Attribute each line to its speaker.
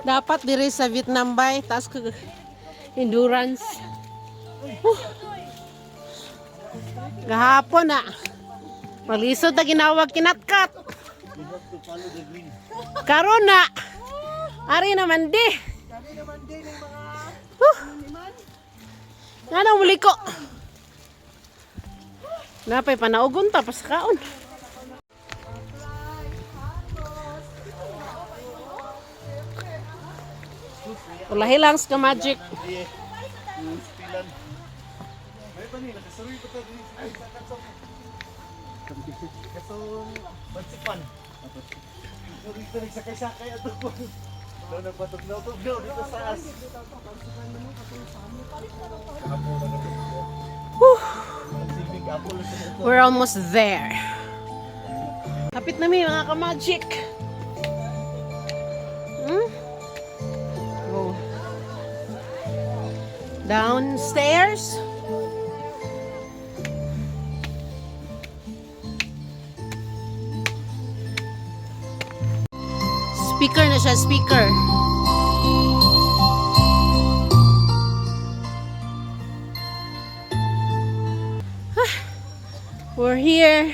Speaker 1: Dapat diri sa Vietnam bay, taas ka endurance. Gahapon na. Malisod na ginawag kinatkat. Karon na. Ari naman di. Nga muli ko. Napay panaugon ta pas kaon. Ulahi lang sa magic. We're almost there. Kapit na mi mga ka-magic. Go. Downstairs. Speaker na siya, speaker. We're here.